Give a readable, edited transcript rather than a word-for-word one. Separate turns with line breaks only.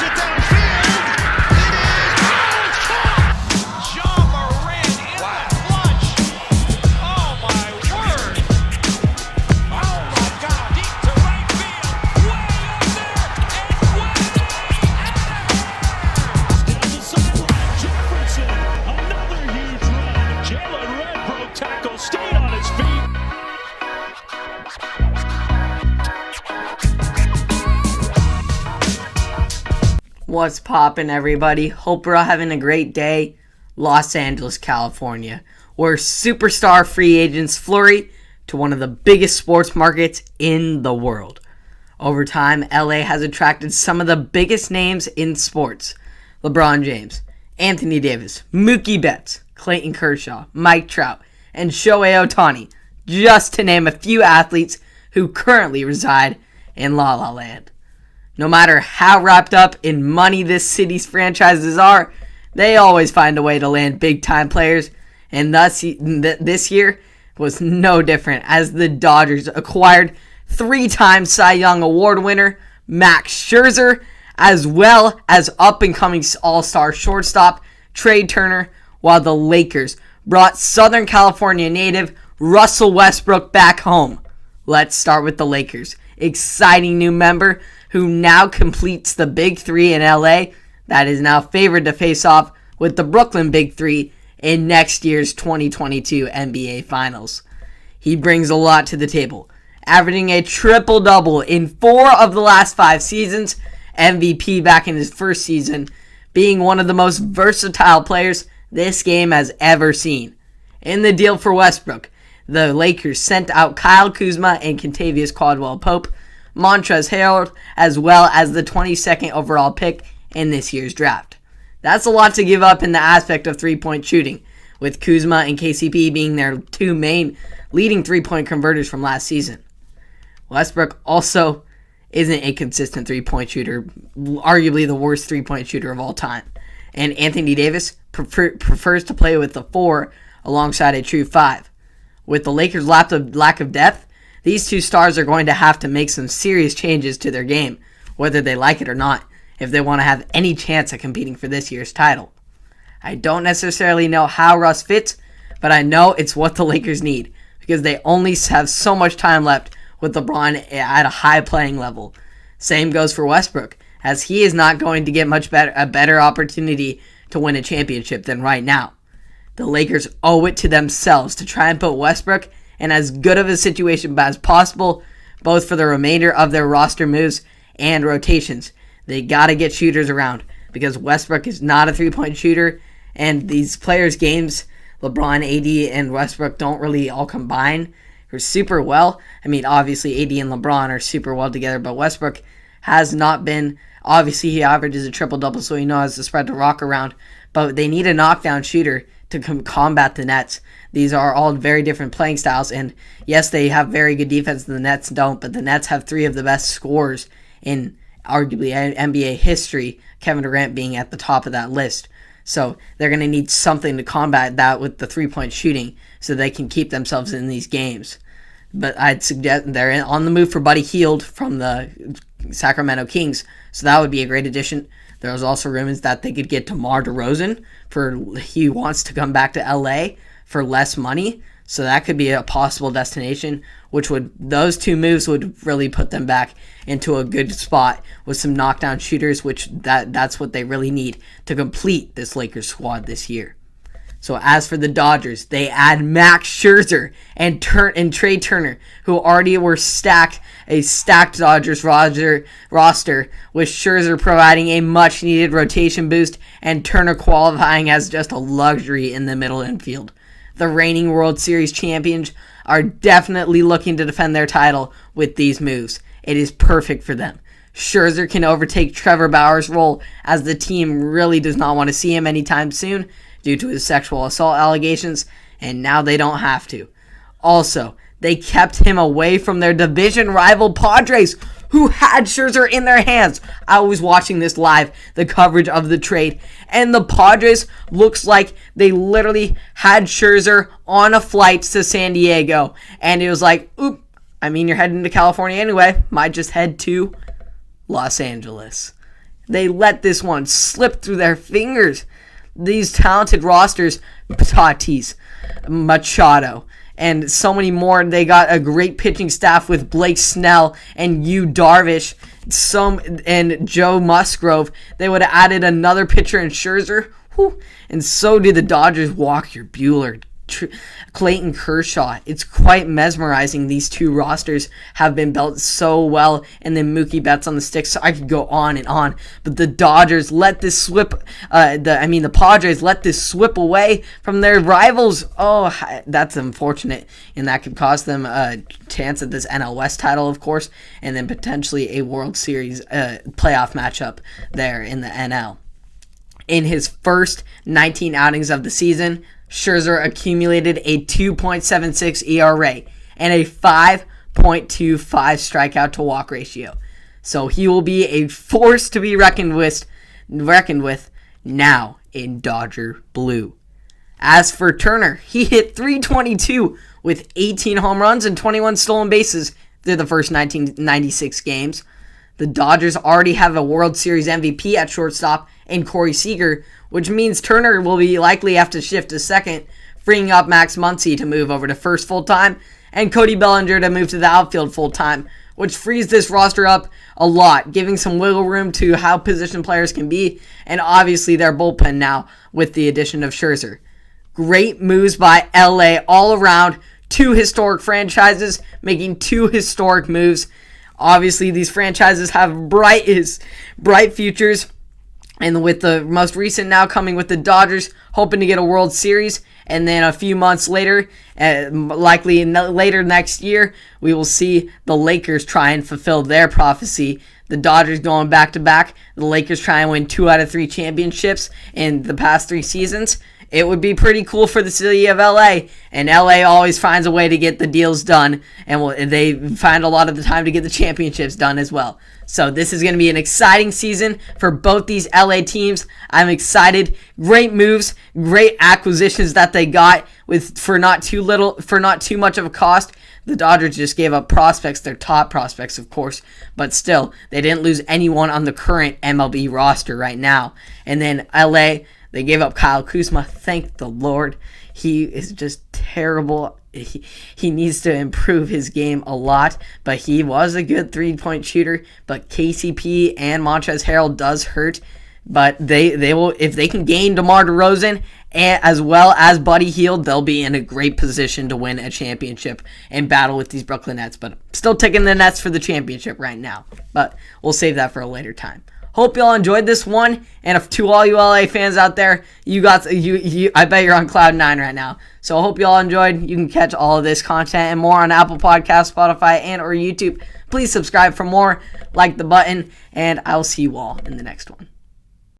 it downfield. It is. Oh, it's caught. John Moran in the clutch. Oh, my word. Oh, my God. Deep to right field. Way up there. And way out of here. Down the sideline. Jefferson. Another huge run. Jalen Red broke tackle. Stayed on his feet.
What's poppin', everybody? Hope we're all having a great day. Los Angeles, California, where superstar free agents flurry to one of the biggest sports markets in the world. Over time, LA has attracted some of the biggest names in sports. LeBron James, Anthony Davis, Mookie Betts, Clayton Kershaw, Mike Trout, and Shohei Ohtani, just to name a few athletes who currently reside in La La Land. No matter how wrapped up in money this city's franchises are, they always find a way to land big-time players, and thus this year was no different as the Dodgers acquired three-time Cy Young Award winner Max Scherzer, as well as up-and-coming all-star shortstop Trey Turner, while the Lakers brought Southern California native Russell Westbrook back home. Let's start with the Lakers. Exciting new member who now completes the Big Three in LA that is now favored to face off with the Brooklyn Big Three in next year's 2022 NBA Finals. He brings a lot to the table, averaging a triple-double in 4 of the last 5 seasons, MVP back in his first season, being one of the most versatile players this game has ever seen. In the deal for Westbrook, the Lakers sent out Kyle Kuzma and Kentavious Caldwell-Pope, Montrezl Harrell, as well as the 22nd overall pick in this year's draft. That's a lot to give up in the aspect of three-point shooting, with Kuzma and KCP being their two main leading three-point converters from last season. Westbrook also isn't a consistent three-point shooter, arguably the worst three-point shooter of all time. And Anthony Davis prefers to play with the 4 alongside a true 5. With the Lakers' lack of depth, these two stars are going to have to make some serious changes to their game, whether they like it or not, if they want to have any chance at competing for this year's title. I don't necessarily know how Russ fits, but I know it's what the Lakers need, because they only have so much time left with LeBron at a high playing level. Same goes for Westbrook, as he is not going to get a better opportunity to win a championship than right now. The Lakers owe it to themselves to try and put Westbrook in as good of a situation as possible, both for the remainder of their roster moves and rotations. They got to get shooters around, because Westbrook is not a three-point shooter, and these players' games, LeBron, AD, and Westbrook, don't really all combine super well. I mean, obviously, AD and LeBron are super well together, but Westbrook has not been. Obviously, he averages a triple-double, so he knows how to spread the rock around, but they need a knockdown shooter to combat the Nets. These are all very different playing styles, and yes, they have very good defense, and the Nets don't, but the Nets have 3 of the best scorers in arguably NBA history, Kevin Durant being at the top of that list. So they're going to need something to combat that with the three-point shooting so they can keep themselves in these games. But I'd suggest they're on the move for Buddy Hield from the Sacramento Kings, so that would be a great addition. There was also rumors that they could get DeMar DeRozan he wants to come back to LA for less money, so that could be a possible destination. Those 2 moves would really put them back into a good spot with some knockdown shooters, which that's what they really need to complete this Lakers squad this year. So as for the Dodgers, they add Max Scherzer and Trey Turner, who already were a stacked Dodgers roster, with Scherzer providing a much-needed rotation boost and Turner qualifying as just a luxury in the middle infield. The reigning World Series champions are definitely looking to defend their title with these moves. It is perfect for them. Scherzer can overtake Trevor Bauer's role, as the team really does not want to see him anytime soon due to his sexual assault allegations, and now they don't have to. Also, they kept him away from their division rival Padres, who had Scherzer in their hands. I was watching this live, the coverage of the trade, and the Padres looks like they literally had Scherzer on a flight to San Diego, and it was like, oop, I mean, you're heading to California anyway, might just head to Los Angeles. They let this one slip through their fingers. These talented rosters, Tatis, Machado, and so many more. They got a great pitching staff with Blake Snell and Yu Darvish, and Joe Musgrove. They would have added another pitcher in Scherzer. Whew. And so did the Dodgers. Walker Buehler, Clayton Kershaw. It's quite mesmerizing. These two rosters have been built so well, and then Mookie Betts on the stick. So I could go on and on, but the Dodgers let this slip. The Padres let this slip away from their rivals. Oh, that's unfortunate, and that could cost them a chance at this NL West title, of course, and then potentially a World Series playoff matchup there in the NL. In his first 19 outings of the season, Scherzer accumulated a 2.76 ERA and a 5.25 strikeout to walk ratio. So he will be a force to be reckoned with now in Dodger blue. As for Turner, he hit .322 with 18 home runs and 21 stolen bases through the first 1996 games. The Dodgers already have a World Series MVP at shortstop in Corey Seager, which means Turner will be likely have to shift to second, freeing up Max Muncy to move over to first full-time, and Cody Bellinger to move to the outfield full-time, which frees this roster up a lot, giving some wiggle room to how position players can be, and obviously their bullpen now with the addition of Scherzer. Great moves by LA all around. Two historic franchises making two historic moves. Obviously, these franchises have bright futures. And with the most recent now coming with the Dodgers, hoping to get a World Series. And then a few months later, likely later next year, we will see the Lakers try and fulfill their prophecy. The Dodgers going back-to-back. The Lakers try and win 2 out of 3 championships in the past 3 seasons. It would be pretty cool for the city of LA, and LA always finds a way to get the deals done, and they find a lot of the time to get the championships done as well. So this is going to be an exciting season for both these LA teams. I'm excited. Great moves, great acquisitions that they got for not too much of a cost. The Dodgers just gave up prospects, their top prospects, of course, but still, they didn't lose anyone on the current MLB roster right now. And then LA, they gave up Kyle Kuzma. Thank the Lord. He is just terrible. He needs to improve his game a lot, but he was a good 3-point shooter. But KCP and Montrezl Harrell does hurt. But they will, if they can gain DeMar DeRozan as well as Buddy Hield, they'll be in a great position to win a championship and battle with these Brooklyn Nets. But still taking the Nets for the championship right now. But we'll save that for a later time. Hope y'all enjoyed this one, and if to all you LA fans out there, I bet you're on cloud 9 right now. So I hope y'all enjoyed. You can catch all of this content and more on Apple Podcasts, Spotify, and or YouTube. Please subscribe for more, like the button, and I'll see you all in the next one.